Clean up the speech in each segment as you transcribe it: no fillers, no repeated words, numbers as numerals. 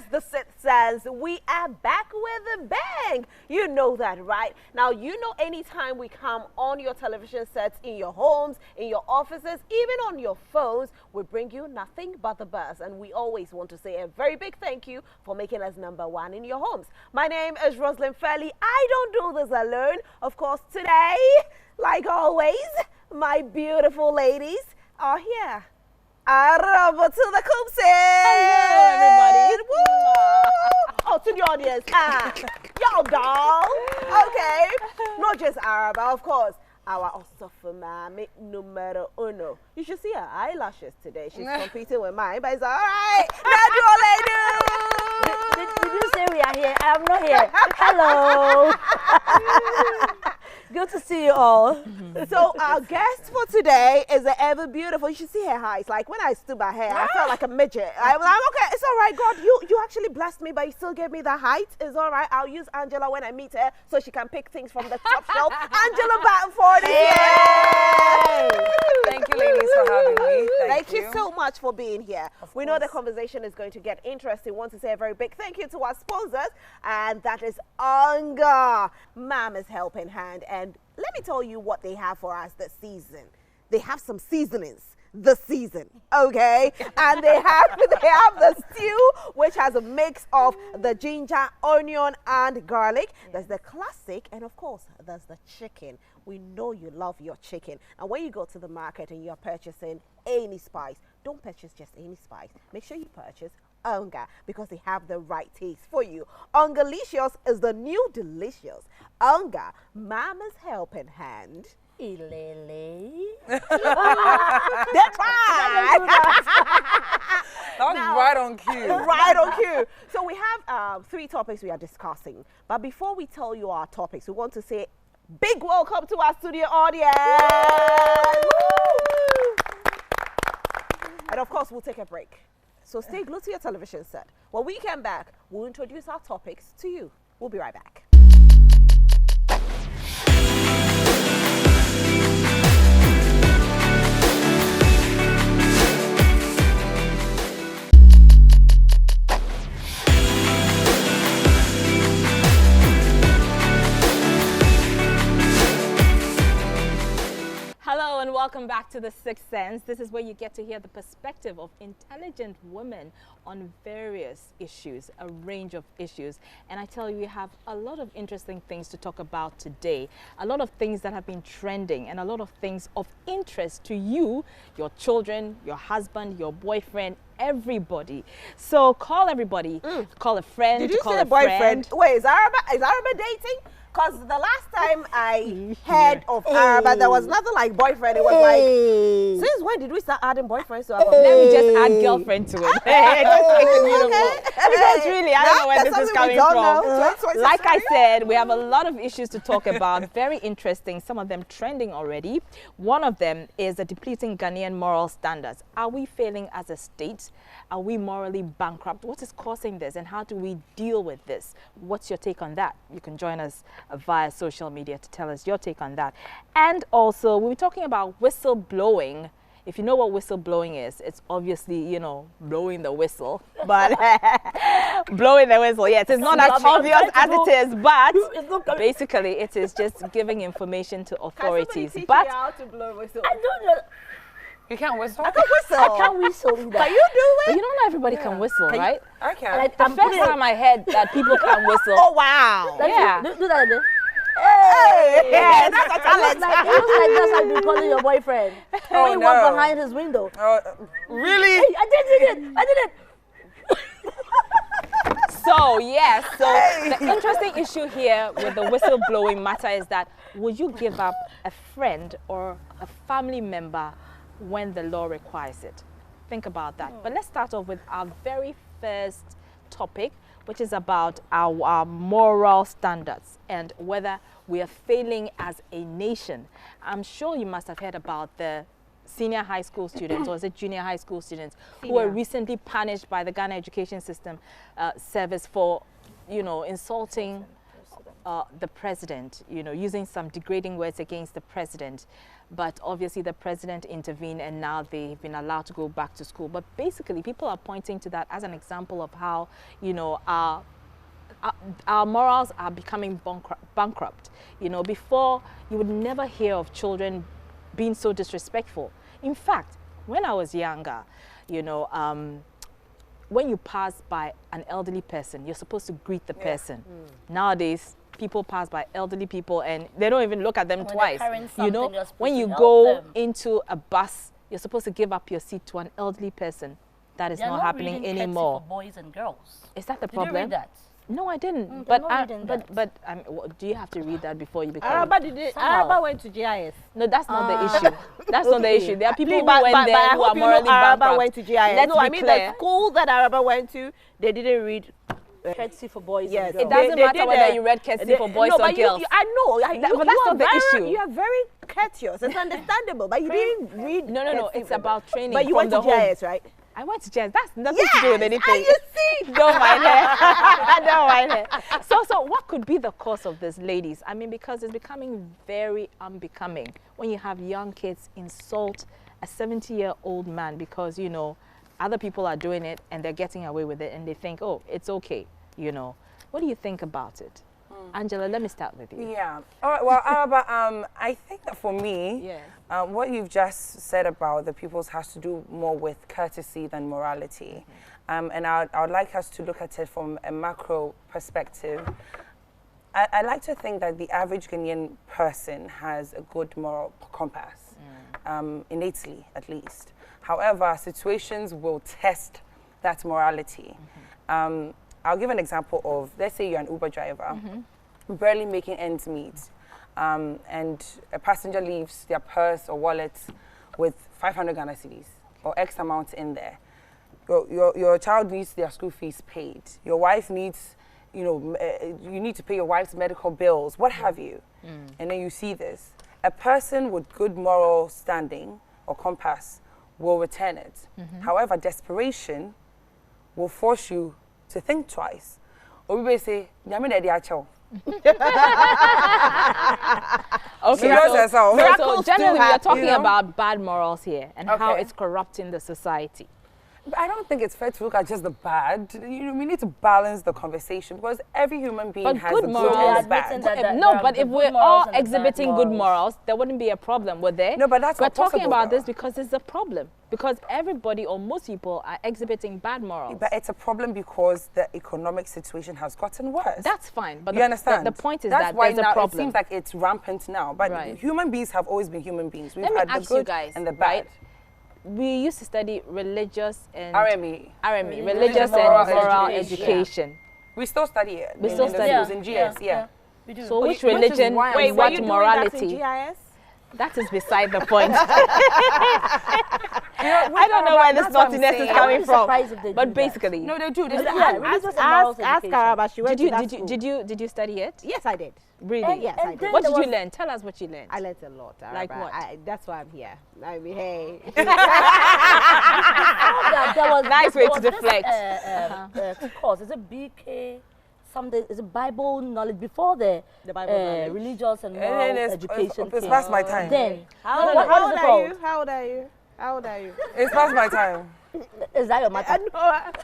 Yes, the Sit says we are back with a bang. You know that, right? Now, you know anytime we come on your television sets, in your homes, in your offices, even on your phones, we bring you nothing but the buzz. And we always want to say a very big thank you for making us #1 in your homes. My name is Rosalind Fairley. I don't do this alone. Of course, today, like always, my beautiful ladies are here. Araba to the Coopsie. Hello, everybody. Woo! Oh, to the audience. Y'all doll. Okay. Not just Araba, of course. Our Osofumami numero uno. You should see her eyelashes today. She's competing with mine, but it's all right. Did you say we are here? I'm not here. Hello. Good to see you all. So our guest for today is the ever beautiful. You should see her eyes. Like when I stood by her, I felt like a midget. I was like, okay, it's all right, God. You actually blessed me, but you still gave me the height. It's all right. I'll use Angela when I meet her so she can pick things from the top shelf. Angela Battenford is here. Thank you, ladies, for having me. Thank you so much for being here. We know the conversation is going to get interesting. Want to say a very big thank you to our sponsors, and that is Onga, Mama's Helping Hand. And let me tell you what they have for us this season. They have some seasonings this season, okay? And they have the stew, which has a mix of the ginger, onion, and garlic. There's the classic, and of course, there's the chicken. We know you love your chicken. And when you go to the market and you're purchasing any spice, don't purchase just any spice. Make sure you purchase Onga, because they have the right taste for you. Ongalicious is the new delicious. Onga, Mama's Helping Hand. Ilele. That's right. That was right on cue. Right on cue. So we have 3 topics we are discussing. But before we tell you our topics, we want to say big welcome to our studio audience. And of course, we'll take a break. So stay glued to your television set. When we come back, we'll introduce our topics to you. We'll be right back. Hello and welcome back to The Sixth Sense. This is where you get to hear the perspective of intelligent women on various issues, a range of issues. And I tell you, we have a lot of interesting things to talk about today. A lot of things that have been trending and a lot of things of interest to you, your children, your husband, your boyfriend, everybody. So call everybody, call a friend, Did you call say a boyfriend? Wait, is Araba dating? Because the last time I heard of Araba, there was nothing like boyfriend. It was like, since when did we start adding boyfriends to our Let me just add girlfriend to it. Just make it beautiful. Because really, I don't know where this is coming from. Like I said, we have a lot of issues to talk about, very interesting, some of them trending already. One of them is the depleting Ghanaian moral standards. Are we failing as a state? Are we morally bankrupt? What is causing this and how do we deal with this? What's your take on that? You can join us via social media to tell us your take on that. And also, we'll be talking about whistle blowing. If you know what whistle blowing is, it's obviously, you know, blowing the whistle, but blowing the whistle, yes, it's not as obvious as it is, but basically it is just giving information to authorities. But how to blow a whistle? I don't know. you can't whistle? I can whistle. I can't whistle either. Can you do But it? you don't know everybody can whistle, right? I can. Like, The I'm first putting it- time I heard that people can whistle, Oh, wow. yeah. Do that again. Hey, Yes. that's a It talent. looks like that's how you calling your boyfriend. Oh, when you walk no. behind his window. Really? Hey, I did it! I did it! So, yes, so the interesting issue here with the whistleblowing matter is that would you give up a friend or a family member when the law requires it? Think about that. But let's start off with our very first topic, which is about our moral standards and whether we are failing as a nation. I'm sure you must have heard about the senior high school students, or is it junior high school students, who were recently punished by the Ghana Education System Service for, you know, insulting the president, you know, using some degrading words against the president. But obviously the president intervened and now they've been allowed to go back to school. But basically people are pointing to that as an example of how, you know, our morals are becoming bankrupt. You know, before you would never hear of children being so disrespectful. In fact, when I was younger, you know, when you pass by an elderly person, you're supposed to greet the person. Nowadays, people pass by elderly people and they don't even look at them twice. You know, when you go into a bus, you're supposed to give up your seat to an elderly person. That is not happening anymore. For boys and girls. Is that the problem? Did you read that? No, I didn't. But do you have to read that before you become? Araba went to GIS. No, that's not the issue. That's not the issue. There are people who went there I who are hope you know morally Araba bankrupt. went to GIS. Let's No, be I mean clear. the school that Araba went to, they didn't read. Courtesy for boys Yes, and girls. It doesn't They matter did whether you read courtesy for boys no, or but girls. I know. But that's not the issue. You are very courteous. It's understandable, but you didn't read. No. It's about training. But you from went to the home. GIS, right? I went to GIS. That's nothing to do with anything. And you see, Don't mind her. Don't mind her. So what could be the cause of this, ladies? I mean, because it's becoming very unbecoming when you have young kids insult a 70-year-old man because, you know, other people are doing it and they're getting away with it and they think, oh, it's okay, you know. What do you think about it? Angela, let me start with you. Yeah. All right, well, Araba, I think that for me, what you've just said about the pupils has to do more with courtesy than morality. And I would like us to look at it from a macro perspective. I like to think that the average Ghanaian person has a good moral compass, innately at least. However, situations will test that morality. I'll give an example of, let's say you're an Uber driver, barely making ends meet, and a passenger leaves their purse or wallet with 500 Ghana cedis or X amount in there. Your child needs their school fees paid. Your wife needs, you know, you need to pay your wife's medical bills, what have you. And then you see this. A person with good moral standing or compass will return it. However, desperation will force you to think twice. Or we may say, "Nyame na di acho." Okay, so generally we are talking about bad morals here and how it's corrupting the society. But I don't think it's fair to look at just the bad. You know, we need to balance the conversation because every human being has a good and bad. No, but if we're all exhibiting good morals, there wouldn't be a problem, would there? No, but that's we're not possible, talking about though. this because it's a problem. Because everybody or most people are exhibiting bad morals. But it's a problem because the economic situation has gotten worse. That's fine. But you understand? The point is that's that why there's now a problem. It seems like it's rampant now. But human beings have always been human beings. We've had the good and the bad. Right? We used to study religious and RME, religious and moral education. We still study it. We still study it in GS. We do. So which religion? Wait, what you morality? Doing that in GIS? That is beside the point. I don't know where this naughtiness is coming from. But basically, no, they do. Ask Araba. She went to that school. Did you study it? Yes, I did. Really? Yes, I did. What did you learn? Tell us what you learned. I learned a lot. Araba. Like what? That's why I'm here. I mean, hey. There was nice way to deflect. Course. It's a BK. Something is a Bible knowledge before the Bible knowledge. Religious and moral education. It's past my time. Then how old are you? How old are you? How old are you? It's past my time. Is that your matter?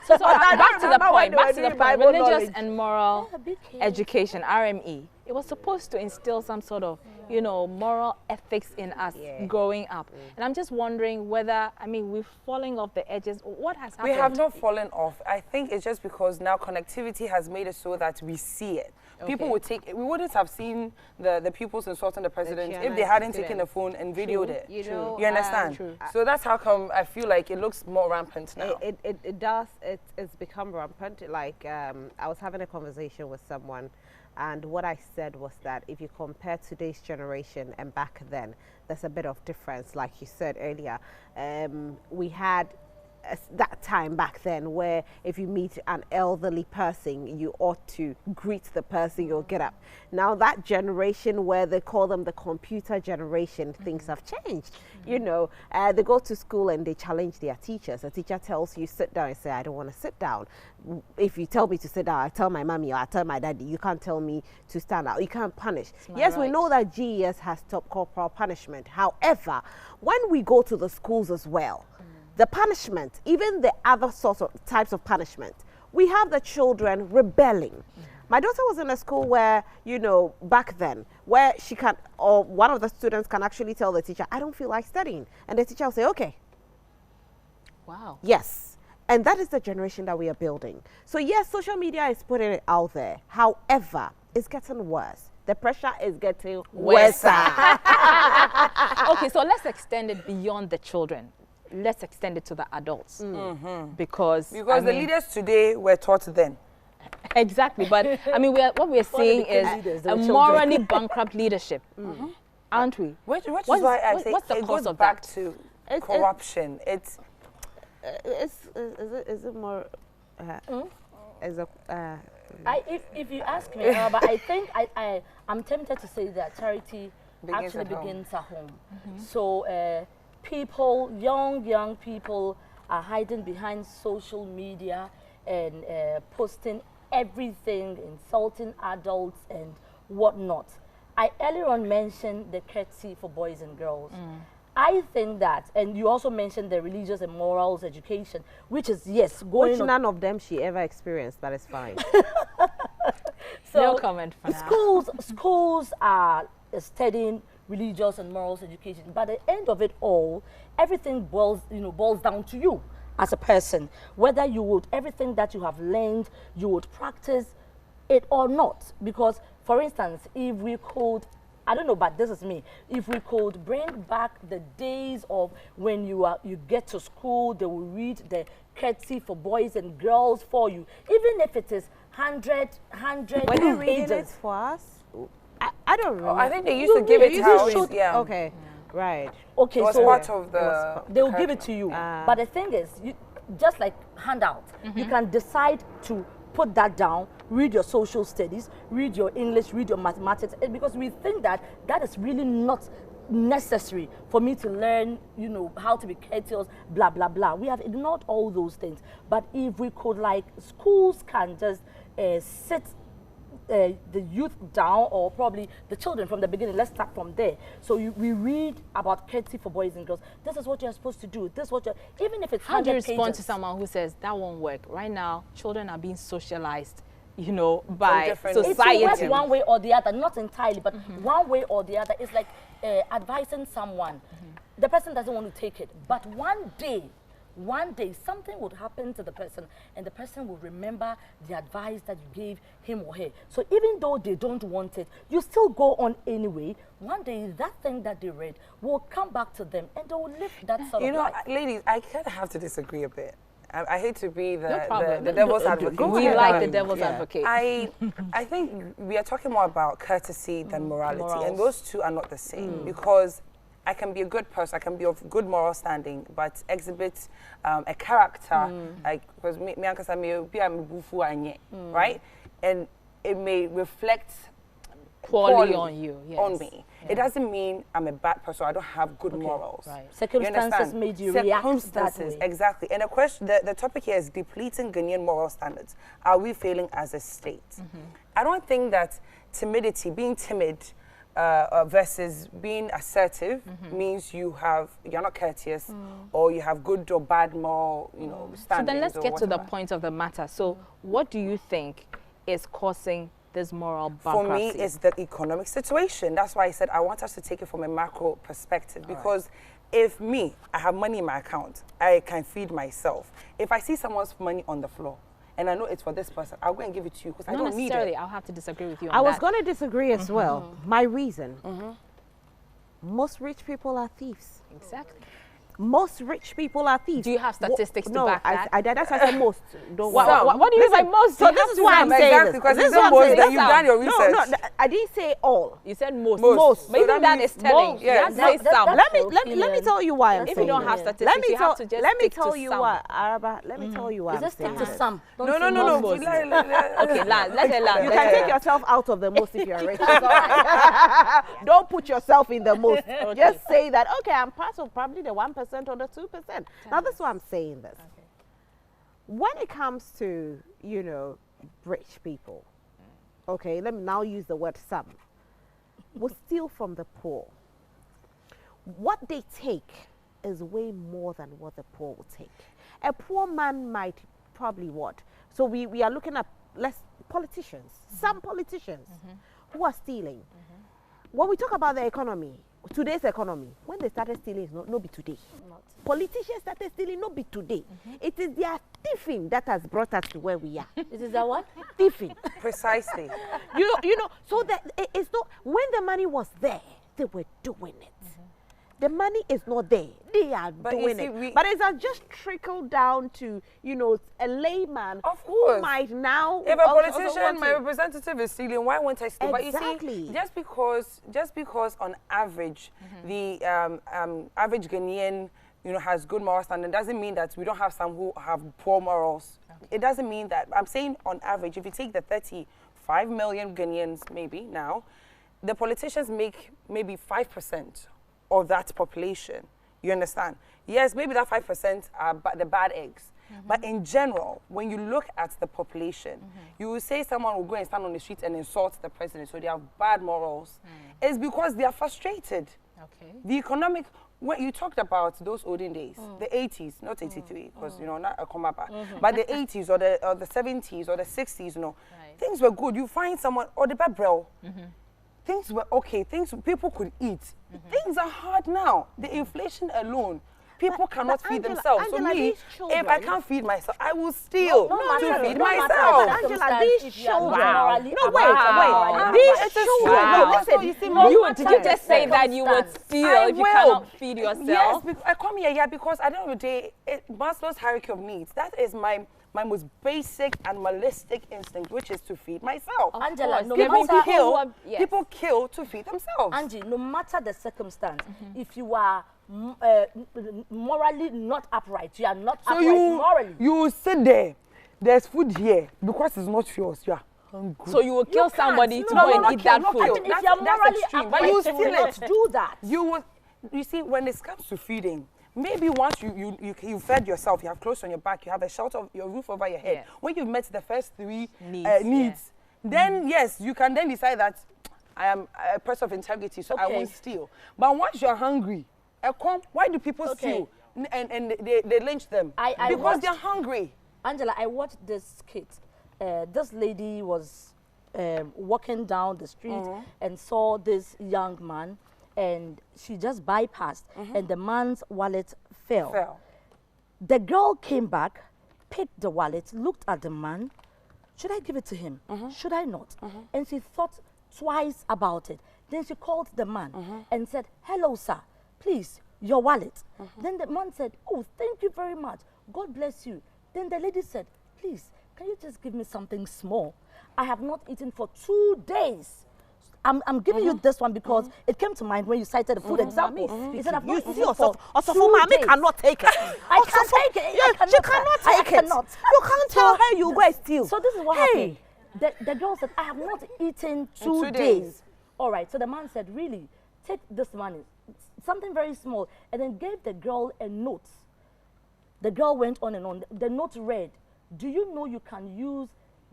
So back to the point. Back to the point. Religious and moral BK. education, RME. It was supposed to instill some sort of, you know, moral ethics in us growing up. And I'm just wondering whether, I mean, we're falling off the edges. What has happened? We have not fallen off. I think it's just because now connectivity has made it so that we see it. People would take, we wouldn't have seen the pupils insulting the president if they hadn't taken the phone and videoed it. You understand? So that's how come I feel like it looks more rampant now. It does. It's become rampant. Like I was having a conversation with someone, and what I said was that if you compare today's generation and back then, there's a bit of difference. Like you said earlier, we had that time back then where if you meet an elderly person, you ought to greet the person, you'll get up. Now that generation where they call them the computer generation, things have changed. You know, they go to school and they challenge their teachers. The teacher tells you sit down and say, I don't want to sit down. If you tell me to sit down, I tell my mommy or I tell my daddy, you can't tell me to stand out. You can't punish. Yes, we know that GES has top corporal punishment. However, when we go to the schools as well, the punishment, even the other sorts of types of punishment, we have the children rebelling. My daughter was in a school where, you know, back then, where she can, or one of the students can actually tell the teacher, I don't feel like studying. And the teacher will say, okay. Wow. Yes. And that is the generation that we are building. So yes, social media is putting it out there. However, it's getting worse. The pressure is getting worse. Okay, so let's extend it beyond the children. Let's extend it to the adults. Because the leaders today were taught then. Exactly, but I mean, what we're seeing is a morally bankrupt leadership, aren't we? Which is why I say what's the it cause goes of back that? to corruption. Is it more? If you ask me, but I think I'm tempted to say that charity begins at home. So people, young people, are hiding behind social media and posting everything, insulting adults and whatnot. I earlier on mentioned the courtesy for boys and girls. I think that, and you also mentioned the religious and morals education, which is, yes, going which none of them she ever experienced, but it's fine. So no comment for now. Schools are studying religious and morals education, but at the end of it all, everything boils down to you as a person, whether you would, everything that you have learned, you would practice it or not. Because, for instance, if we could, I don't know, but this is me, if we could bring back the days of when you get to school, they will read the courtesy for boys and girls for you, even if it is 100 when you read it for us, I don't remember. I think they used to give it out. Yeah. Okay. Right. Okay, it was so part of the they will give it to you. But the thing is, just like handouts, you can decide to put that down, read your social studies, read your English, read your mathematics, because we think that that is really not necessary for me to learn, how to be courteous, blah, blah, blah. We have ignored all those things. But if we could, like, schools can just sit the youth down, or probably the children from the beginning. Let's start from there. So we read about courtesy for boys and girls. This is what you're supposed to do. This is what even if it's 100 How do you respond pages. to someone who says that won't work? Right now, children are being socialized, by society. It works one way or the other, not entirely, but one way or the other. It's like advising someone. The person doesn't want to take it, but one day something would happen to the person, and the person will remember the advice that you gave him or her. So even though they don't want it, you still go on anyway. One day that thing that they read will come back to them, and they will live that sort of life. Ladies, I kind of have to disagree a bit. I hate to be the devil's advocate. We like the devil's advocate. I think we are talking more about courtesy than morality, and those two are not the same, because I can be a good person, I can be of good moral standing, but exhibit a character, like, because me right? And it may reflect poorly on you, yes. On me. Yeah. It doesn't mean I'm a bad person, I don't have good morals. Right. Circumstances made you react that way. Exactly. And the topic here is depleting Ghanaian moral standards. Are we failing as a state? I don't think that timidity, being timid, versus being assertive means you're not courteous, or you have good or bad moral, standards. So then let's get to the point of the matter. So what do you think is causing this moral bankruptcy? For me, it's the economic situation. That's why I said I want us to take it from a macro perspective, because if I have money in my account, I can feed myself. If I see someone's money on the floor, and I know it's for this person, I'll go and give it to you because I don't need it. Not necessarily. I'll have to disagree with you on I that. was going to disagree as well. My reason. Most rich people are thieves. Exactly. most rich people are thieves. Do you have statistics to back that? No, that's why I said most. Don't what do you mean by most? So this is why I'm saying exactly, because this is most that you've done your research. No, I didn't say all. You said most. Most. But even that is telling. Yeah. Say some. Let me tell you why I'm saying. If you don't have statistics, you have to just let me stick to tell you some. why, Araba. Let me tell you why. Just stick to some. No. Okay, let her You can take yourself out of the most if you're rich. It's all right. Don't put yourself in the most. Just say that, okay, I'm part of probably the 1% or the 2%. Now, that's why I'm saying this. Okay. When it comes to, you know, rich people, okay, let me now use the word some, will steal from the poor. What they take is way more than what the poor will take. A poor man might probably what? So we are looking at politicians, some politicians who are stealing. When we talk about the economy, today's economy, when they started stealing, it's not be today. Politicians started stealing, not be today. It is their thieving that has brought us to where we are. It is that what? Thieving. Precisely. You know, so that it's not, when the money was there, they were doing it. The money is not there. They are doing it. But it's just trickled down to, you know, a layman who might now... If a politician, my representative is stealing, why won't I steal? Exactly. But you see, just because on average, the average Ghanaian, you know, has good moral standing, doesn't mean that we don't have some who have poor morals. Okay. It doesn't mean that. I'm saying on average, if you take the 35 million Ghanaians maybe now, the politicians make maybe 5% of that population. You understand? Yes, maybe that 5% are the bad eggs. But in general, when you look at the population, you will say someone will go and stand on the street and insult the president, so they have bad morals. It's because they are frustrated. Okay. The economic, when you talked about those olden days, the 80s, not 83, because, you know, not a comma back, but the 80s or the 70s or the 60s, you know, things were good. You find someone, or the Babrel, things were okay, people could eat. Things are hard now. The inflation alone, people cannot feed themselves. So me, if I can't feed myself, I will steal to feed myself. Angela, these children. No, wait. These children. No, listen. Did you just say that you would steal if you cannot feed yourself? Yes, I come here, because at the end of the day, Maslow's hierarchy of needs, that is my most basic and animalistic instinct, which is to feed myself. Angela, no people kill to feed themselves. Angie, no matter the circumstance, if you are morally not upright, you are not upright morally. You sit there, there's food here, because it's not yours, you are hungry. So you will kill somebody to go and eat that food. I mean, if you are morally upright, but you will not do that. You see, when it comes to feeding, maybe once you fed yourself, you have clothes on your back, you have a shelter, your roof over your head. When you've met the first three needs, then yes, you can then decide that I am a person of integrity, so I won't steal. But once you're hungry, why do people steal? And they lynch them? Because they're hungry. Angela, I watched this skit. This lady was walking down the street and saw this young man, and she just bypassed, and the man's wallet fell. The girl came back, picked the wallet, looked at the man. Should I give it to him? Should I not? And she thought twice about it. Then she called the man and said, "Hello, sir, please, your wallet." Then the man said, "Oh, thank you very much. God bless you." Then the lady said, "Please, can you just give me something small? I have not eaten for 2 days. I'm giving you this one because it came to mind when you cited the food example. He said, I've not eaten for 2 days. Cannot take it. I can take it. She cannot take it. You can't tell her you go and steal. So this is what happened. The girl said, I have not eaten 2 days. All right, so the man said, really, take this money, something very small, and then gave the girl a note. The girl went on and on. The note read, do you know you can use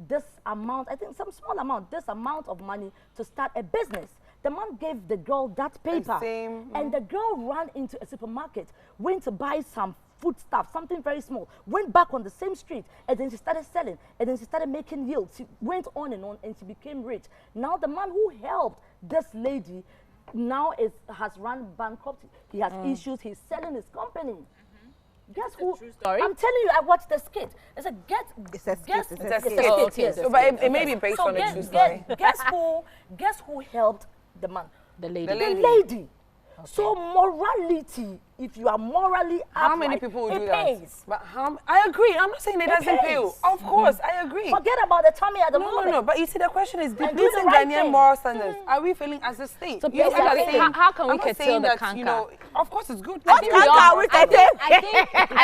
this amount, I think some small amount, this amount of money to start a business? The man gave the girl that paper, and the girl ran into a supermarket, went to buy some food stuff, something very small, went back on the same street, and then she started selling, and then she started making yields. She went on, and she became rich. Now the man who helped this lady now has run bankrupt. He has issues. He's selling his company. Guess who? True story? I'm telling you, I watched the skit. It's a skit. Oh, okay. So, but it may be based on a true story. Guess who helped the man? The lady. The lady. Okay. So morality, if you are morally how many people will do that? But I agree. I'm not saying it doesn't pay. Of course, I agree. Forget about the tummy at the moment. No. But you see, the question is, using Ghanaian moral standards, are we failing as a state? So how can we curtail the canker? You know, of course, it's good. I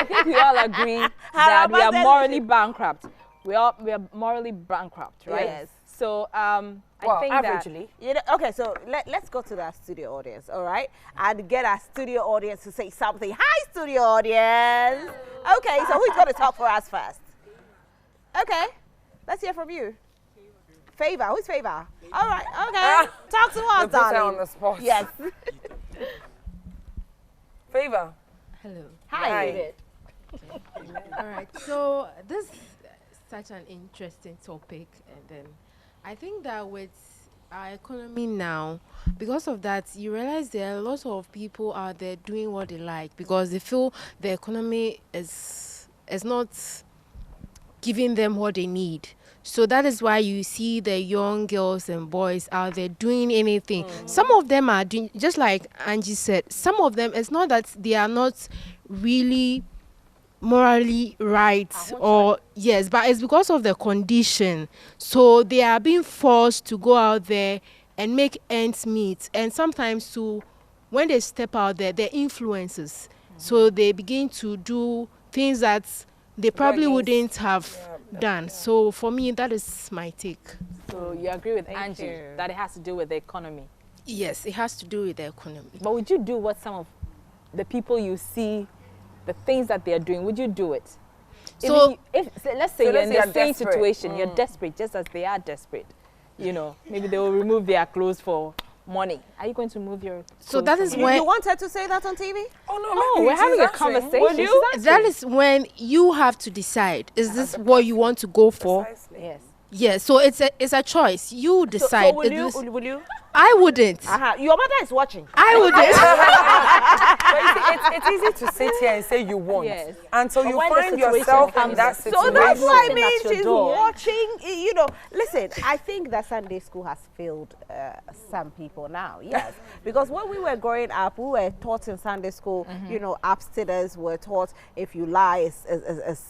think we all agree that we are morally bankrupt. We are morally bankrupt, right? Yes. So well, I think averagely. Okay, so let's go to our studio audience, all right? And get our studio audience to say something. Hi, studio audience. Okay, so who's going to talk for us first? Okay, let's hear from you. Favor. Who's Favor? All right, okay. Talk to us, darling. Put her on the spot. Yes. Favor. Hello. Hi. All right, so this is such an interesting topic, and then I think that with our economy now, because of that, you realize there are a lot of people out there doing what they like because they feel the economy is not giving them what they need. So that is why you see the young girls and boys out there doing anything. Some of them are doing, just like Angie said, some of them, it's not that they are not really morally right yes, but it's because of the condition. So they are being forced to go out there and make ends meet, and sometimes when they step out there, they're influences. So they begin to do things that they probably wouldn't have done. So for me, that is my take. So you agree with Angie that it has to do with the economy? Yes, it has to do with the economy. But would you do what some of the people you see, the things that they are doing, would you do it? So let's say you're in the same situation, you're desperate, just as they are desperate. You know, maybe they will remove their clothes for money. Are you going to move your clothes? So that is when you wanted to say that on TV? Oh no, we're having a conversation. Would you? That is when you have to decide, is this what you want to go for? Precisely. Yes. Yeah, so it's a choice. You decide. So will you? I wouldn't. Your mother is watching. I wouldn't. But you see, it's easy to sit here and say you won't. Yes. Until you when the find situation yourself in comes that up. situation. So that's why I Knocking mean at your she's door. watching. You know, listen, I think that Sunday school has failed some people now. Yes, because when we were growing up, we were taught in Sunday school. You know, abstinence were taught. If you lie, it's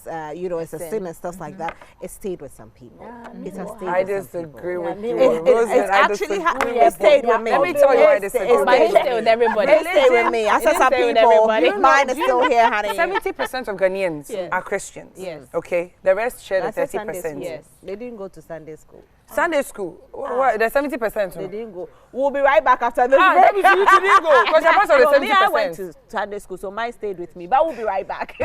a sin and stuff like that. It stayed with some people. It has stayed. I with some people. disagree with Yeah, you. It's actually it stayed with me. Let me tell you why I disagree. It might stay with everybody. It stayed with me. I said some stay with people. everybody. Mine is still here, honey. 70% of Ghanaians are Christians. Yes. Okay, the rest share the I said Sunday 30%. school. Yes. They didn't go to Sunday school. Sunday school, what? The 70%. They didn't go. We'll be right back after this break. That means you didn't go because you're part of So the me, I went 70%. to Sunday school, so mine stayed with me. But we'll be right back.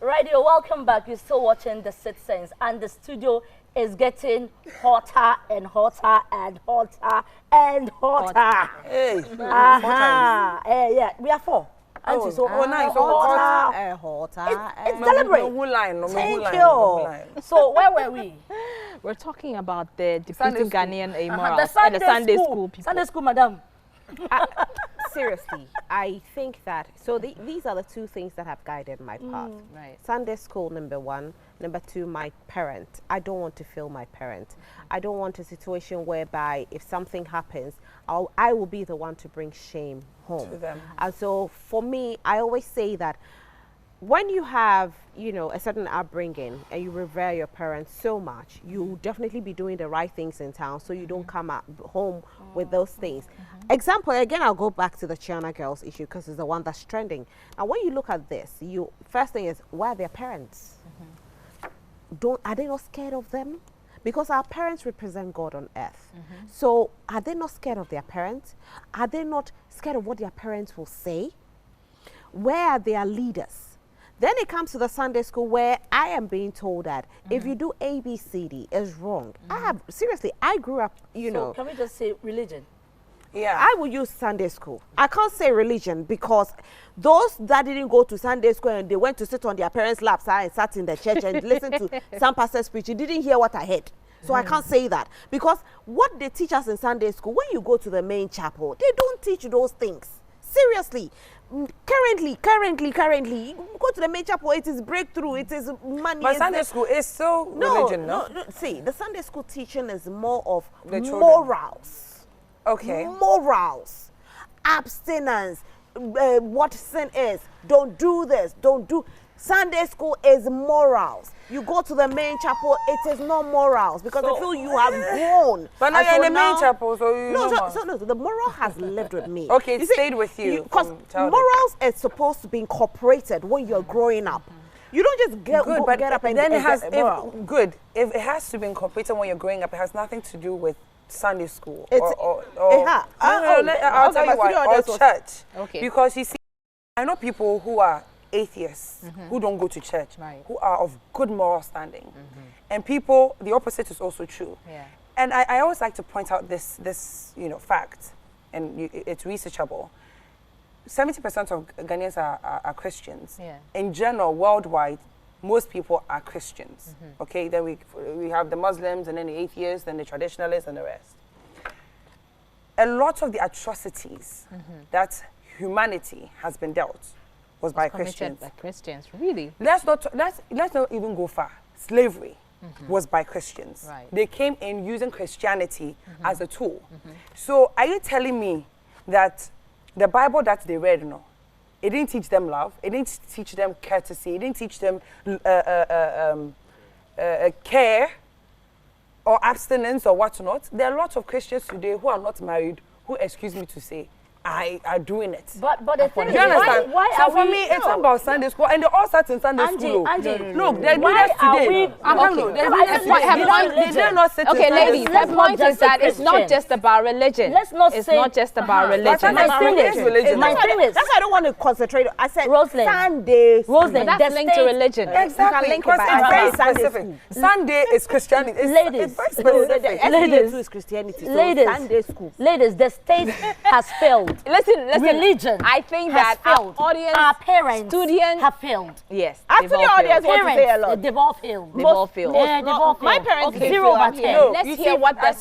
Radio, welcome back. You're still watching The Sixth Sense, and the studio is getting hotter and hotter and hotter and hotter. Hey, Yeah, we are four. Oh, So nice. So hotter. It's celebrate. Thank you. So where were we? We're talking about the Sunday depleted school. Ghanaian The morals and the Sunday school people. Sunday school, madam. Seriously, I think that, these are the two things that have guided my path. Right. Sunday school, number one. Number two, my parent. I don't want to fail my parent. I don't want a situation whereby if something happens, I will be the one to bring shame home. To them. And so for me, I always say that when you have, a certain upbringing and you revere your parents so much, you'll definitely be doing the right things in town so you don't come home with those things. Example, again, I'll go back to the Chiana girls issue because it's the one that's trending. And when you look at this, first thing is, where are their parents? Are they not scared of them? Because our parents represent God on earth. So are they not scared of their parents? Are they not scared of what their parents will say? Where are their leaders? Then it comes to the Sunday school where I am being told that if you do A, B, C, D, it's wrong. Seriously, I grew up, So can we just say religion? Yeah. I will use Sunday school. I can't say religion because those that didn't go to Sunday school and they went to sit on their parents' laps and sat in the church and listen to some pastors preach, you didn't hear what I heard. So I can't say that. Because what they teach us in Sunday school, when you go to the main chapel, they don't teach those things. Seriously. Currently, you go to the main chapel, it is breakthrough, it is money. But Sunday school is still religion, no? No, see, the Sunday school teaching is more of morals. Okay. Morals, abstinence, what sin is, don't do this, don't do. Sunday school is morals. You go to the main chapel, it is not morals because they feel you have grown. But now you're in the main chapel, so you no, the moral has lived with me. Okay, it stayed with you. Because morals is supposed to be incorporated when you're growing up. You don't just get up and then if it has to be incorporated when you're growing up, it has nothing to do with Sunday school I'll tell you why, or church. Okay. Because you see, I know people who are atheists who don't go to church, who are of good moral standing, and people, the opposite is also true. Yeah. And I always like to point out this fact, and it's researchable. 70% of Ghanaians are Christians. Yeah. In general, worldwide, most people are Christians. Okay, then we have the Muslims, and then the atheists, then the traditionalists, and the rest. A lot of the atrocities that humanity has been dealt was by Christians. By Christians, really? Let's not even go far. Slavery was by Christians. Right. They came in using Christianity as a tool. So are you telling me that the Bible that they read, it didn't teach them love, it didn't teach them courtesy, it didn't teach them care or abstinence or whatnot? There are lots of Christians today who are not married, who, excuse me to say, are doing it. But the thing is, you understand? why so are for we, me, it's about Sunday school, and they all start in Sunday school. Look, they do that today. They did not sit. Okay, ladies, the point is that it's not just about religion. Let's not it's say not just about religion. My thing is, that's why I don't want to concentrate. I said Rosalind. Sunday. Rosalind, that's linked to religion. Exactly, because it's very specific. Sunday is Christianity. Ladies, it's very specific. Ladies, is Christianity. Ladies, Sunday school. Ladies, the state has failed. Listen. Religion. I think that failed. our audience, our parents, students have failed. Yes, actually, our audience want to say a lot. They've all failed. They've all failed. Yeah, they've all failed. My parents okay. 0 over 10. No, let's hear what the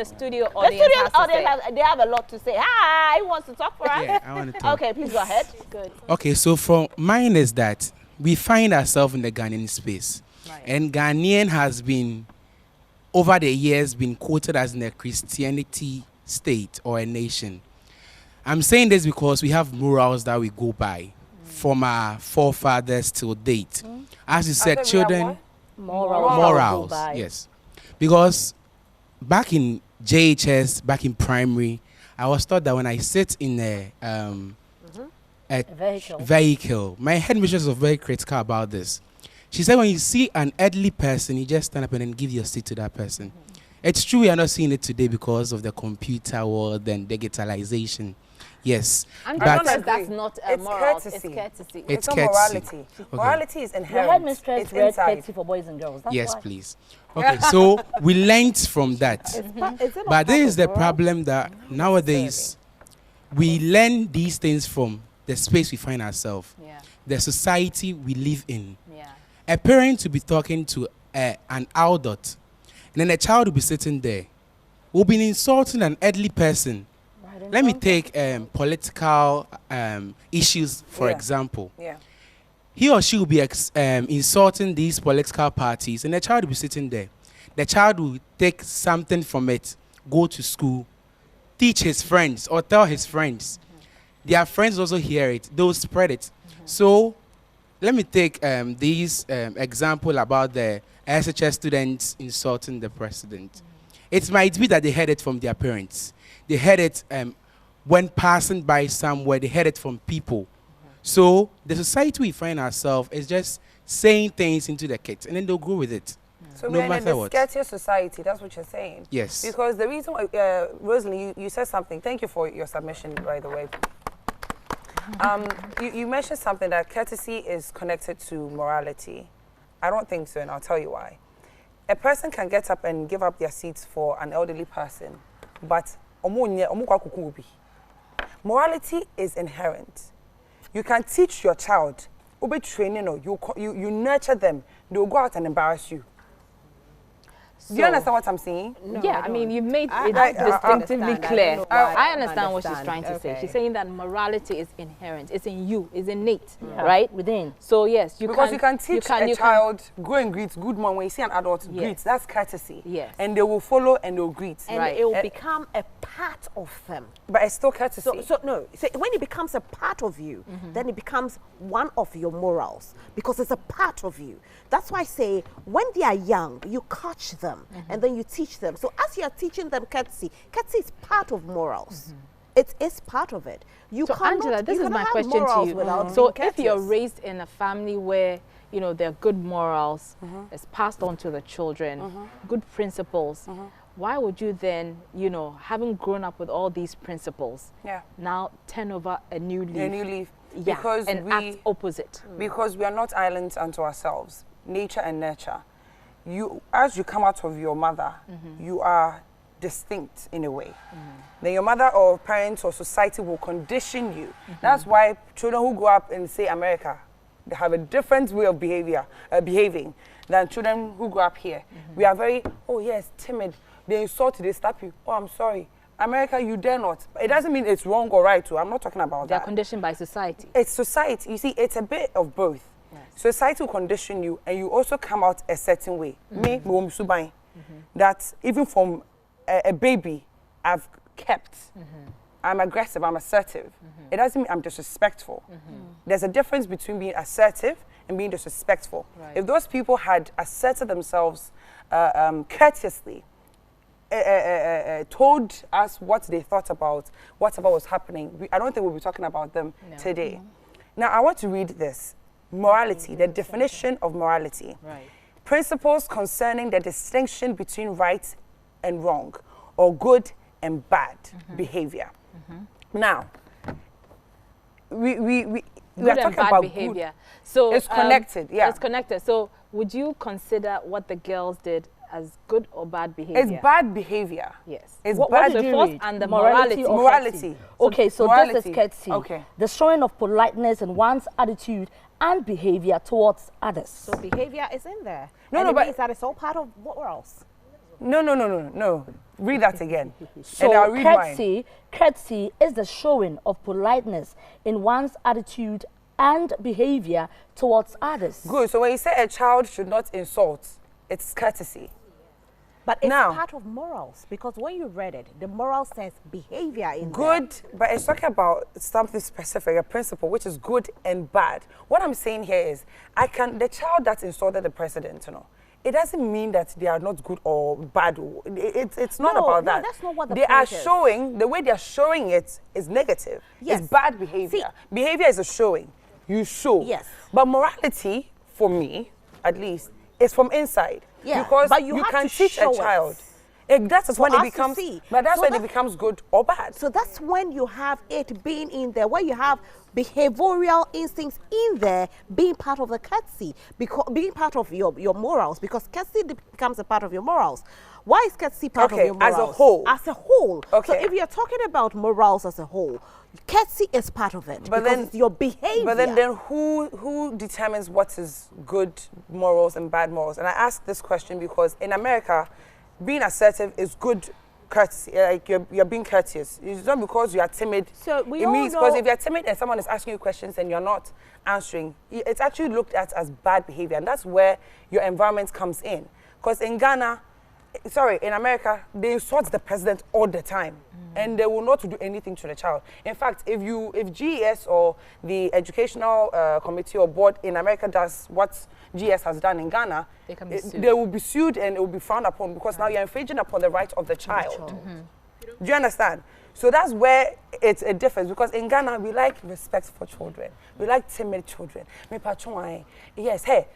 studio audience has to say. They have a lot to say. Hi, who wants to talk for us? Yeah, I want to talk. Okay, please go ahead. Good. Okay, so from mine is that we find ourselves in the Ghanaian space. Right. And Ghanaian has been, over the years, been quoted as in a Christianity state or a nation. I'm saying this because we have morals that we go by from our forefathers till date. As you said, children, morals, yes. Because back in JHS, back in primary, I was taught that when I sit in a vehicle, my headmistress was very critical about this. She said when you see an elderly person, you just stand up and then give your seat to that person. It's true we are not seeing it today because of the computer world and digitalization. Yes, and but that's not morals. It's courtesy. It's not morality. Okay. Morality is inherent. Your headmistress it's read inside. courtesy for boys and girls. That's yes, why. please. Okay, so we learned from that. But this is the problem that nowadays we learn these things from the space we find ourselves, the society we live in. Yeah. A parent will be talking to an adult, and then a child will be sitting there, will be insulting an elderly person. Let me take political issues, for example. Yeah. He or she will be insulting these political parties, and the child will be sitting there. The child will take something from it, go to school, teach his friends or tell his friends. Their friends also hear it. They'll spread it. So let me take this example about the SHS students insulting the president. It might be that they heard it from their parents. They heard it when passing by somewhere. They heard it from people. So the society we find ourselves is just saying things into the kids, and then they'll go with it. So no we're matter in a what. sketchier society, that's what you're saying? Yes. Because the reason why, Rosalind, you said something. Thank you for your submission, by the way. You mentioned something that courtesy is connected to morality. I don't think so, and I'll tell you why. A person can get up and give up their seats for an elderly person, but morality is inherent. You can teach your child, you nurture them, they will go out and embarrass you. Do you understand what I'm saying? No, yeah, I mean, you made it distinctively clear. I understand what she's trying to say. She's saying that morality is inherent. It's in you. It's innate, right? Within. So, yes, you can teach a child, go and greet, good morning. When you see an adult, greet. That's courtesy. Yes. And they will follow and they'll greet. And it will become a part of them. But it's still courtesy. So when it becomes a part of you, then it becomes one of your morals because it's a part of you. That's why I say when they are young, you catch them and then you teach them. So as you are teaching them courtesy is part of morals. It is part of it. So Angela, this is my question to you. So if you're raised in a family where there are good morals, it's passed on to the children, good principles, why would you then, having grown up with all these principles, now turn over a new leaf? A new leaf. Yeah, because and act opposite. Because we are not islands unto ourselves. Nature and nurture. As you come out of your mother, you are distinct in a way. Then your mother or parents or society will condition you. That's why children who grow up in, say, America, they have a different way of behaving than children who grow up here. We are very, oh yes, timid. They insult you, they slap you. Oh, I'm sorry. America, you dare not. It doesn't mean it's wrong or right too. I'm not talking about that. They're conditioned by society. It's society. You see, it's a bit of both. Yes. Society will condition you and you also come out a certain way. Me, that even from a baby, I've kept. I'm aggressive, I'm assertive. It doesn't mean I'm disrespectful. There's a difference between being assertive and being disrespectful. Right. If those people had asserted themselves courteously, told us what they thought about whatever was happening, I don't think we'll be talking about them today. Now, I want to read this. Morality, the definition of morality. Right. Principles concerning the distinction between right and wrong, or good and bad behavior. Now, we are talking about behavior. So it's connected, It's connected. So would you consider what the girls did as good or bad behavior? It's bad behavior. Yes. It's bad behavior. And the morality. Morality. Okay, so this is courtesy. Okay. The showing of politeness and one's attitude and behavior towards others. So behavior is in there. No, but that is all part of what else? No. Read that again. So and I'll read courtesy is the showing of politeness in one's attitude and behavior towards others. Good. So when you say a child should not insult, it's courtesy. But it's part of morals, because when you read it, the moral says behavior in good, but it's talking about something specific, a principle, which is good and bad. What I'm saying here is, the child that insulted the president, it doesn't mean that they are not good or bad. It's not about that. No, that's not what the they are showing. The way they are showing it is negative. Yes. It's bad behavior. See, behavior is a showing. You show. Yes. But morality, for me, at least, is from inside. Yeah. Because but you can teach a child. That's when it becomes. But that's when it becomes good or bad. So that's when you have it being in there, where you have behavioral instincts in there being part of the courtesy, being part of your morals, because courtesy becomes a part of your morals. Why is courtesy part of your morals? As a whole. As a whole. Okay. So if you're talking about morals as a whole, courtesy is part of it. But then it's your behavior. But then who determines what is good morals and bad morals? And I ask this question because in America, being assertive is good courtesy. Like you're being courteous. It's not because you are timid. So we it means because if you're timid and someone is asking you questions and you're not answering, it's actually looked at as bad behavior, and that's where your environment comes in. Because in America, they insult the president all the time, and they will not do anything to the child. In fact, if GES or the educational committee or board in America does what GES has done in Ghana, they will be sued and it will be frowned upon, because now you're infringing upon the right of the child. Do you understand? So that's where it's a difference, because in Ghana, we like respect for children. We like timid children. Yes, hey.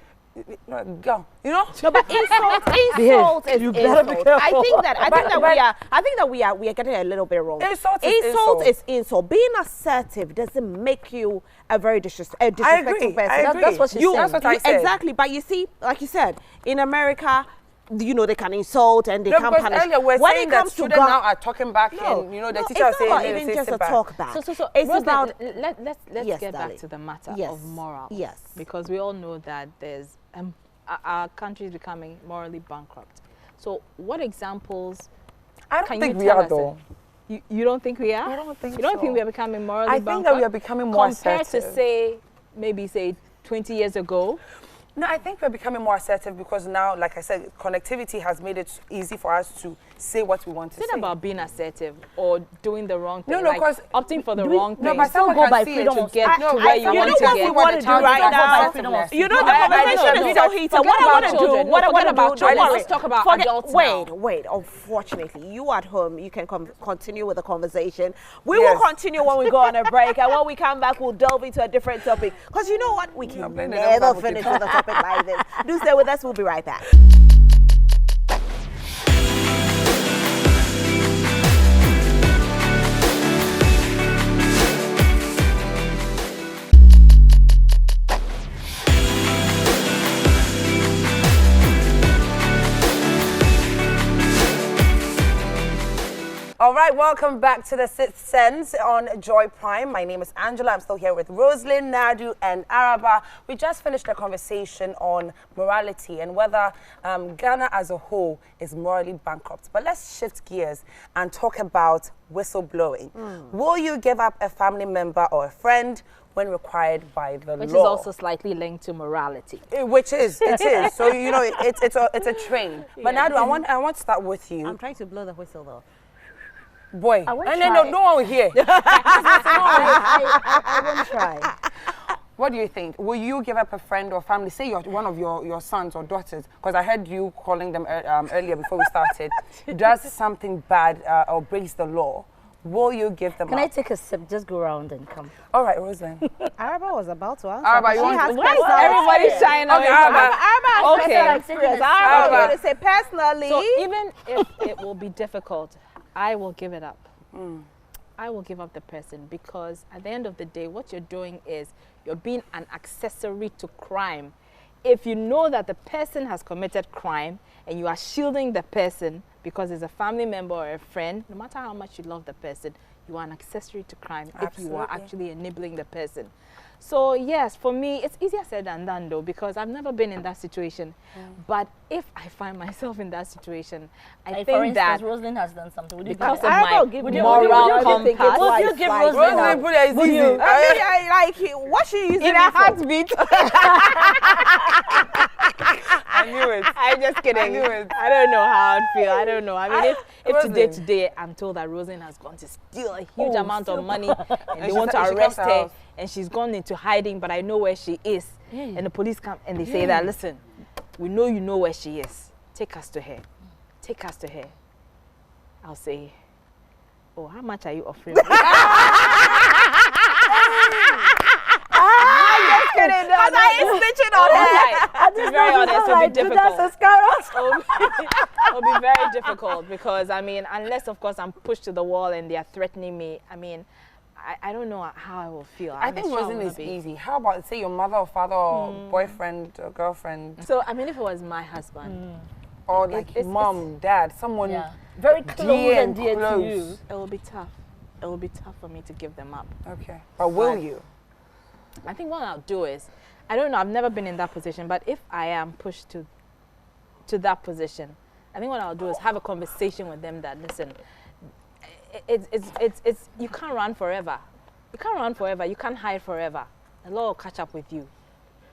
Go. No, but insult is insult. I think that we are getting a little bit wrong. Insult is insult. Being assertive doesn't make you a very disrespectful person. That's what she's saying. That's what I said. Exactly. But you see, like you said, in America, they can insult and they can punish. When it comes to Ghana, now are talking back, and the teacher is saying, it's not even just a talk back. So it's about. Let's get back to the matter of morals. Yes. Because we all know that our country is becoming morally bankrupt. So what examples I can don't think you we tell are us? though. You don't think we are? I don't think You don't so. think we are becoming morally I think that bankrupt? we are becoming more compared assertive. to say, maybe say 20 years ago? No, I think we're becoming more assertive because now, like I said, connectivity has made it easy for us to say what we want to It's say. not about being assertive or doing the wrong thing. No, like 'cause opting for the do we- wrong no, thing. but someone go can by see it freedom to of get speech. to where you you want know to what get. we want to do right now? You know, the No, conversation no, is no. so heated. Forget What I about want to do, children. what I No, want to forget about do, don't children. worry. Let's talk about Forget- adults Wait, now. wait. Unfortunately, you at home, you can continue with the conversation. We Yes. will continue when we go on a break, and when we come back, we'll delve into a different topic. Because you know what? We can playing the never devil's finish advocate. with a topic like this. Do stay with us. We'll be right back. All right, welcome back to the Sixth Sense on Joy Prime. My name is Angela. I'm still here with Rosalind, Nadu, and Araba. We just finished a conversation on morality and whether Ghana as a whole is morally bankrupt. But let's shift gears and talk about whistleblowing. Will you give up a family member or a friend when required by the Which law? is also slightly linked to morality. Which is, it is. So, you know, it's a train. But Nadu, I want to start with you. I'm trying to blow the whistle though. Boy, I won't no, try. no one will hear. I won't try. What do you think? Will you give up a friend or family? Say one of your sons or daughters, because I heard you calling them earlier before we started, does something bad or breaks the law. Will you give them Can up? I take a sip? Just go around and come. All right, Rosalind. Araba was about to answer. Araba, but you she want has to- Why is personal everybody experience. shying away Okay, from Araba. it? Okay. Araba. I'm going to say personally. So even if it will be difficult, I will give it up. I will give up the person because at the end of the day, what you're doing is you're being an accessory to crime. If you know that the person has committed crime and you are shielding the person because it's a family member or a friend, no matter how much you love the person, you are an accessory to crime if you are actually enabling the person. So yes, for me, it's easier said than done though, because I've never been in that situation. But if I find myself in that situation, I Like, think for instance, that Rosalind has done something. Would you because of give my moral compass, Would you give Rosalind Rosalind, put it as easy. I mean, what she using in me a for? heartbeat. I knew it. I'm just kidding. I knew it. I don't know how I'd feel. I don't know. I mean, if Rosalind. today I'm told that Rosalind has gone to steal a huge amount of money and they she want to said- she arrest comes to her house. and she's gone into hiding, but I know where she is. And the police come and they say that, listen, we know you know where she is. Take us to her. Take us to her. I'll say, oh, how much are you offering me? Because I ain't snitching on her. To be very honest, it'll be difficult. It'll be very difficult because, I mean, unless, of course, I'm pushed to the wall and they are threatening me, I mean, I don't know how I will feel. I think Rosalind is easy. How about, say, your mother or father or boyfriend or girlfriend? So, I mean, if it was my husband, Or like it's- mom, dad, someone very close dear and dear to close. you. it will be tough. It will be tough for me to give them up. Okay. But will you? I think what I'll do is, I don't know, I've never been in that position, but if I am pushed to that position, I think what I'll do is have a conversation with them that, listen, it's you can't run forever. You can't run forever. You can't hide forever. The law will catch up with you.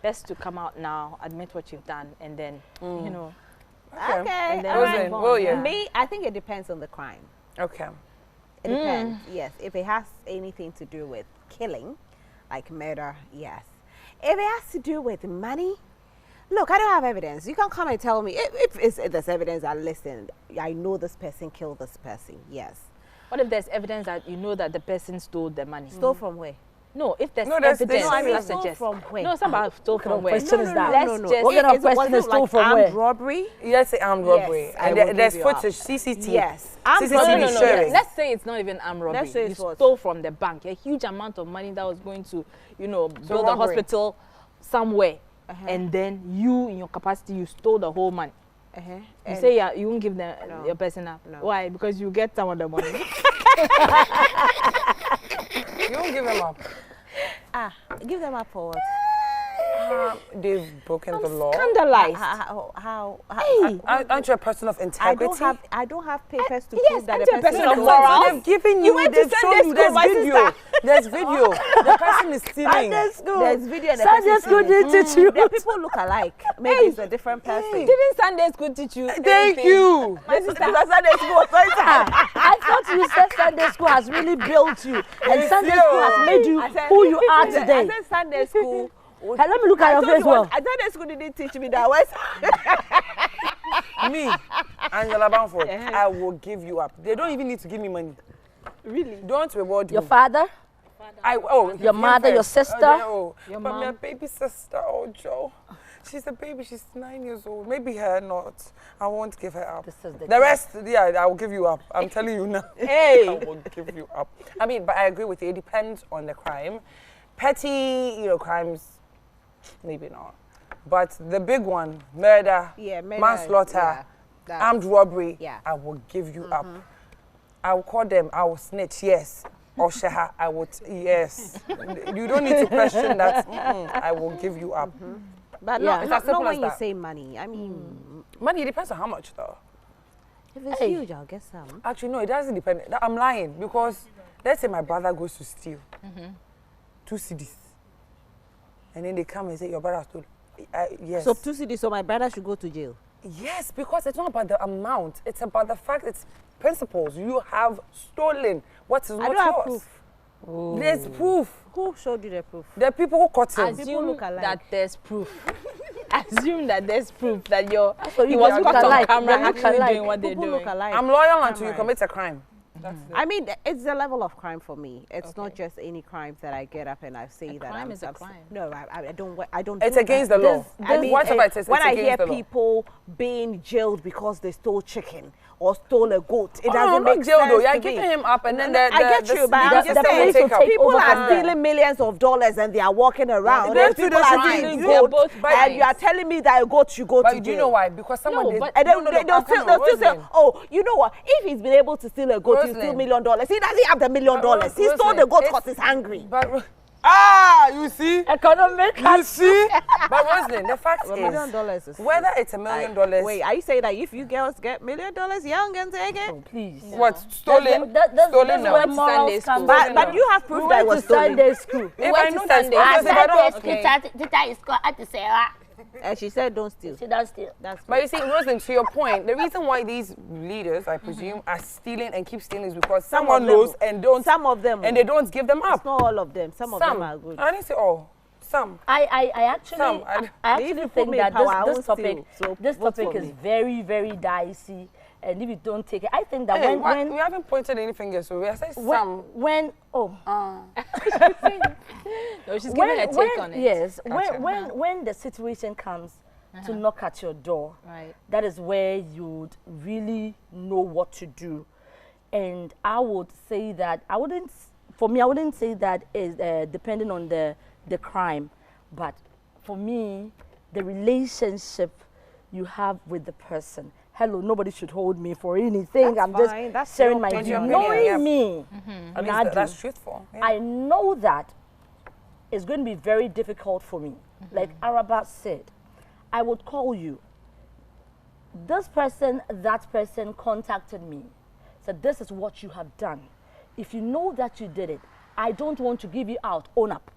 Best to come out now, admit what you've done, and then, you know. Okay. And then all Rosalind, move on. will you? Yeah. Me, I think it depends on the crime. Okay. It depends. Yes. If it has anything to do with killing, like murder, yes. If it has to do with money, look, I don't have evidence. You can come and tell me if there's evidence that, listen, I know this person killed this person. Yes. What if there's evidence that you know that the person stole the money? Stole from where? No, if there's No, there's- evidence, no, I mean, let's stole suggest. from where? No, it's not about stole from where. question is that? Let's just. What kind of It question wasn't is stole like from armed where? robbery? Yes, say armed robbery. Yes, I And will there's give you up. footage, CCTV. Yes. Armed CCTV robbery. No. showing. Let's say it's not even armed robbery. Let's say You it's what? stole from the bank a huge amount of money that was going to, you know, build a robbery. hospital somewhere, and then you, in your capacity, you stole the whole money. You And say you won't give them No. your person up. No. Why? Because you get some of the money. You won't give him up. give them up for what? they've broken the law. Scandalized. How Aren't you a person of integrity? I don't have papers to yes, prove that and the you're a person person of is morals. They've given you, went to they've Sunday shown you, school, there's my video. sister. There's video. The person is stealing. Sunday school. There's video and the Sunday person school is didn't teach you. the people look alike. Maybe it's a different person. Didn't Sunday school teach you? Thank anything? you. My sister. Sunday school. I thought you said Sunday school has really built you, and Sunday school has made you who you are today. I said Sunday school. Hey, let me look at your face well. I Sunday school didn't teach me that. West. Me, Angela Bamford, I will give you up. They don't even need to give me money. Really? Don't reward Your me. father, Your mother, your sister? Your but mom. my baby sister, Joe. She's a baby, she's 9 years old. Maybe her not. I won't give her up. This is the The rest, yeah, I will give you up. I'm telling you now. Hey. I will give you up. I mean, but I agree with you. It depends on the crime. Petty, crimes, maybe not. But the big one, murder, manslaughter, armed robbery, I will give you up. I will call them, I will snitch, yes. Or Sheha, I would, yes. You don't need to question that. I will give you up. But not when you say money. I mean, money depends on how much, though. if it's huge, I'll get some. Actually, no, it doesn't depend. I'm lying because let's say my brother goes to steal 2 CDs, and then they come and say your brother stole. Yes. So 2 CDs, so my brother should go to jail. Yes, because it's not about the amount. It's about the fact it's principles. You have stolen what is not I don't have yours. proof. There's proof. Who showed you the proof? The people who caught him. Assume look alike. that there's proof. Assume that there's proof that he you was look caught on alike. camera They look actually alike. doing what they're People doing. look alike. I'm loyal until you commit a crime. That's it. I mean, it's the level of crime for me. It's not just any crimes that I get up and I say that crime I'm is a subs- crime. No, I don't. I don't. It's do against that. the law. I mean, whatever it is, when it's I hear against the law. people being jailed because they stole chicken or stole a goat, it Oh, doesn't no, make not jail sense though. You're to keeping me. him up, and then I get you, but I'm just saying, police will take people over are from there. stealing millions of dollars and they are walking around. They're And still people the are crime. stealing They're goat, both and you are crimes. telling me that a goat should go to But jail. do you know why? Because someone No, did. but- And No, they'll still say, oh, you know what? If he's been able to steal a goat, he'll steal $1 million. He doesn't have the $1 million. He stole the goat because he's hungry. But you see? Economic. You see? But Roslyn, the fact $1 million is, is whether it's $1 million. Wait, are you saying that if you girls get $1 million, young and take it? Oh, please. What? Stolen? That's Stolen where now. morals Sunday come school. from. But you have proof We that it went was to stolen. Sunday school. If went I to know that, Sunday. because if I don't, And she said, don't steal. She does steal. That's But you see, Roslyn, to your point, the reason why these leaders, I presume, are stealing and keep stealing is because Some someone of them- knows and don't, some of them. and they don't give them It's up. not all of them. Some of them are good. I didn't say all. Some. I actually, Some, I If you actually put think me in that power, I this won't topic, steal, so this vote topic for is me. very, very dicey. And if you don't take it, I think that Hey, when we haven't pointed any fingers, so we are saying some. when No, she's giving her take on it. yes, Gotcha. when the situation comes to knock at your door, Right. that is where you'd really know what to do. And I would say that I wouldn't say that is depending on the crime, but for me, the relationship you have with the person. Hello, nobody should hold me for anything. That's I'm just fine. That's sharing your my opinion. view. Your Knowing opinion, me, At least Nadu, that's truthful. Yeah. I know that it's going to be very difficult for me. Like Araba said, I would call you. This person, that person contacted me. Said, this is what you have done. If you know that you did it, I don't want to give you out. Own up.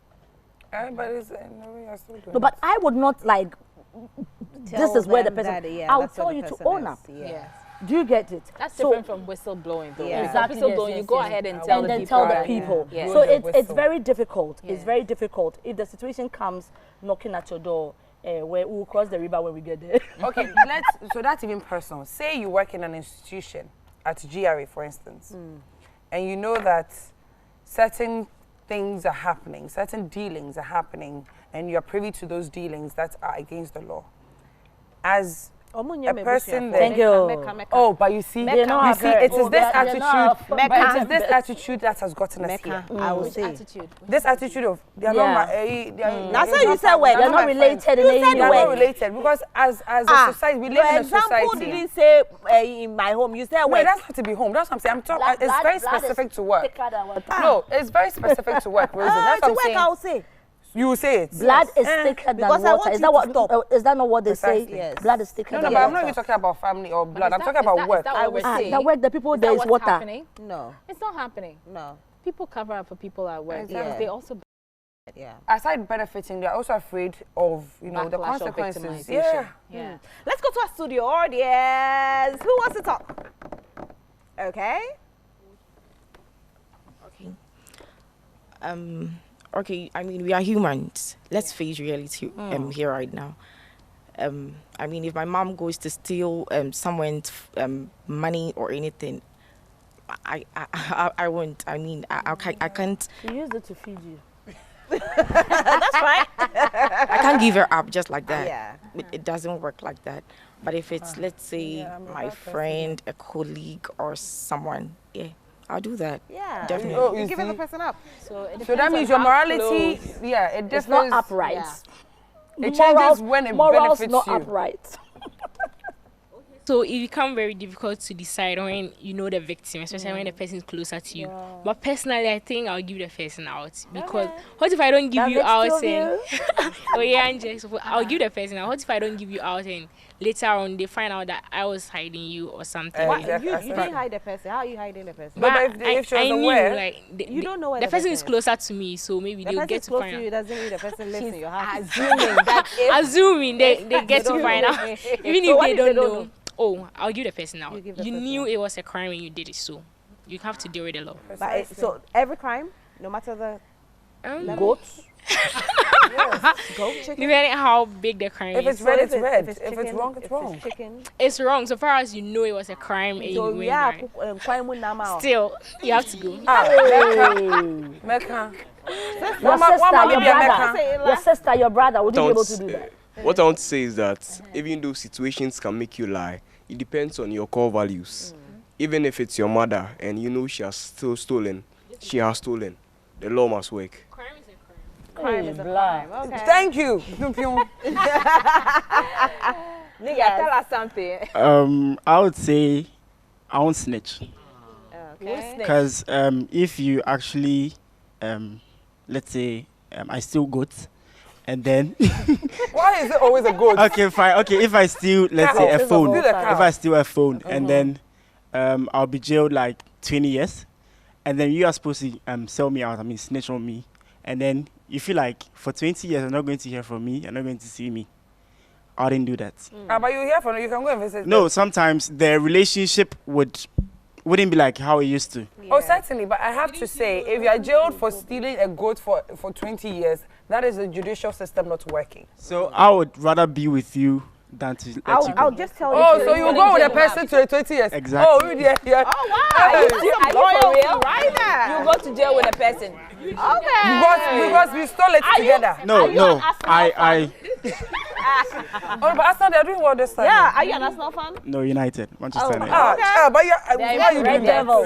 Everybody's no way you're still doing No, but I would not like, this is where the person, I'll that's what tell the you to person own is. up. Yes. Do you get it? That's So- different from whistleblowing, though. Yeah. Exactly. Whistleblowing, yes, you go yes. ahead and tell And the then people. tell the right? people. Yeah. So Yeah. it's very difficult. It's Yeah. very difficult. If the situation comes knocking at your door, where we'll cross the river when we get there. Okay, so that's even personal. Say you work in an institution at GRA, for instance, and you know that certain things are happening, certain dealings are happening, and you're privy to those dealings that are against the law. As a person Thank you. oh, but you see, They're not it very- is oh, this they're not attitude, but it is this attitude that has gotten us here. I will Which say. attitude? This attitude of they are Yeah. not my, they are, That's how you say well. They're not my friends. related in You any said They are way. not related because as a society, we live in a example society. didn't say in my home. You said Wait, well. that's not to be home. That's what I'm saying. I'm talking. It's very specific to work. Thicker than water. No, it's very specific to work, Rosie. That's to what work, I'm I'll saying. say. You will say it. Blood is thicker than water. Is that not what they say? Yes. Blood is thicker than water. No, but I'm not even talking about family or blood. I'm talking about work. That work, the people there is water. Happening? No. It's not happening. No. People cover up for people at work. Yeah. They also Aside benefiting, they're also afraid of, you know, the Backlash or consequences. victimization. Yeah. Let's go to our studio audience. Who wants to talk? Okay. Okay, I mean, we are humans. Let's face reality here right now. I mean, if my mom goes to steal someone's money or anything, I won't. I mean, I can't. She used it to feed you. That's right. I can't give her up just like that. Yeah. It doesn't work like that. But if it's, let's say, my friend, a colleague, or someone, I'll do that. Yeah. Definitely. Oh, You're giving the person up. So that means your morality, it It's not upright. Yeah. It changes when it benefits not you. upright. So it becomes very difficult to decide when you know the victim, especially when the person is closer to you. But personally, I think I'll give the person out because what if I don't give you out and I'll give the person out. What if I don't give you out and later on they find out that I was hiding you or something? Exactly. You didn't hide the person. How are you hiding the person? But if she was aware, like you don't know where the person is closer to me, so maybe they'll get to find you out. doesn't mean the person lives in your house. Assuming they get to find out, even if they don't know. Oh, I'll give the person out. You knew it was a crime when you did it, so you have to deal with the law. But so every crime, no matter the Goats. goat, chicken. Depending how big the crime if is. it's red, it's red. If If it's wrong, it's wrong. Chicken. It's wrong. So far as you know it was a crime and you went right. Still, you have to go. Mecca. Your sister, your brother, would you be able to do that? What I want to say is that even though situations can make you lie, it depends on your core values. Even if it's your mother and you know she has still stolen, she has stolen. The law must work. Crime is a crime. Crime is a crime. Okay. Thank you. Nigga, tell us something. I would say I won't snitch. Okay. Because if you actually, let's say, I steal goods, and then Why is it always a goat? okay, fine. Okay, if I steal, let's say, a phone, if I steal a phone, and then I'll be jailed like 20 years, and then you are supposed to sell me out. I mean, snitch on me, and then you feel like for 20 years you're not going to hear from me, you're not going to see me. I didn't do that. But you hear from you can go and visit. No, sometimes the relationship wouldn't be like how it used to. Oh, certainly. But I have to say, if you are jailed for stealing a goat for 20 years, that is the judicial system not working. So I would rather be with you than to let you go. I'll just tell you. Oh, so you go with a person to 20 years? Exactly. Oh, yeah. Oh, wow. Are you for real? Right there. You go to jail with a person. Okay. Because we stole it together. No. Oh, but Arsenal, they're doing well this time. Yeah, are you an Arsenal fan? No, United. Manchester United. But why you Red doing that? Devil.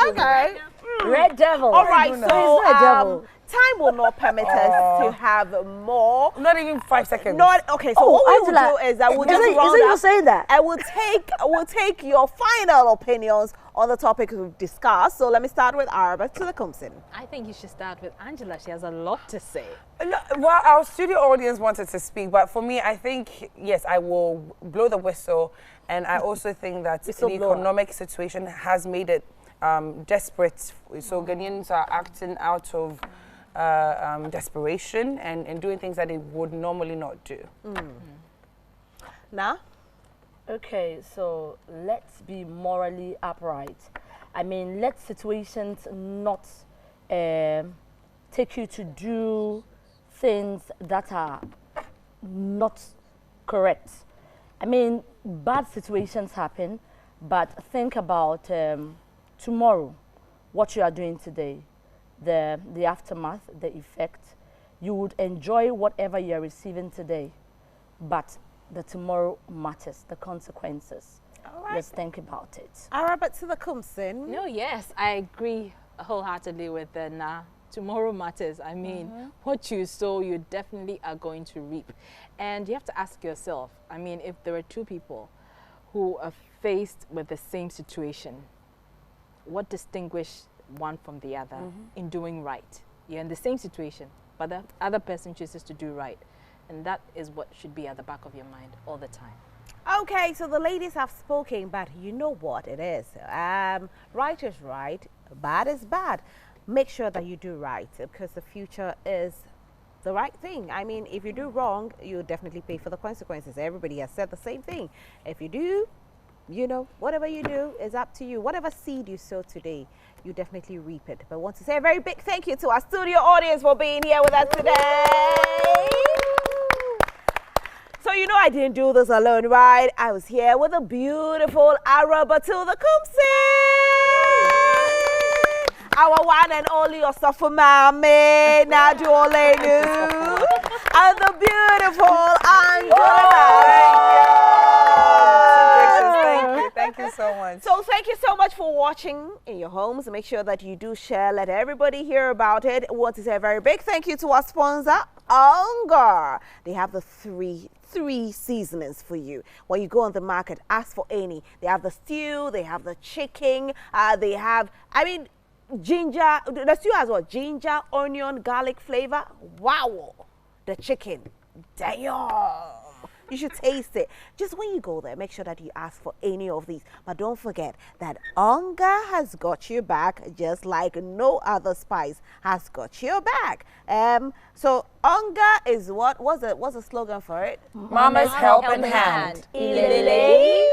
Okay. Red Devil. All right. He's not a devil. Time will not permit us to have more. Not even 5 seconds. Not okay. So what we will do is I will just round up. You saying that? I will take your final opinions on the topic we've discussed. So let me start with Araba to the Kumsin. I think you should start with Angela. She has a lot to say. No, well, our studio audience wanted to speak, but for me, I think, yes, I will blow the whistle. And I also think that the economic situation has made it desperate. So Ghanaians are acting out of desperation and doing things that they would normally not do. Now? Okay, so let's be morally upright. I mean, let situations not take you to do things that are not correct. I mean, bad situations happen, but think about tomorrow, what you are doing today, the aftermath, the effect. You would enjoy whatever you are receiving today, but the tomorrow matters, the consequences. All right. Let's think about it. Araba to the Kumsin. No, yes, I agree wholeheartedly with the tomorrow matters. I mean, what you sow, you definitely are going to reap. And you have to ask yourself, I mean, if there are two people who are faced with the same situation, what distinguishes one from the other in doing right? You're in the same situation, but the other person chooses to do right. And that is what should be at the back of your mind all the time. Okay, so the ladies have spoken, but you know what it is. Right is right, bad is bad. Make sure that you do right, because the future is the right thing. I mean, if you do wrong, you'll definitely pay for the consequences. Everybody has said the same thing. If you do, you know, whatever you do is up to you. Whatever seed you sow today, you definitely reap it. But I want to say a very big thank you to our studio audience for being here with us today. So you know I didn't do this alone, right? I was here with a beautiful Arabatul the Kumsi. Our one and only Osofu Mame, Nadu Olenu, and the beautiful Angela. Thank you so much. So thank you so much for watching in your homes. Make sure that you do share. Let everybody hear about it. I want to say a very big thank you to our sponsor, Ongar. They have the three seasonings for you. When you go on the market, ask for any. They have the stew, they have the chicken, they have, ginger. The stew has what? Ginger, onion, garlic flavor. Wow. The chicken. Damn. You should taste it. Just when you go there, make sure that you ask for any of these. But don't forget that Onga has got your back, just like no other spice has got your back. So Onga is what's the slogan for it? Mama's helping hand. Ilele.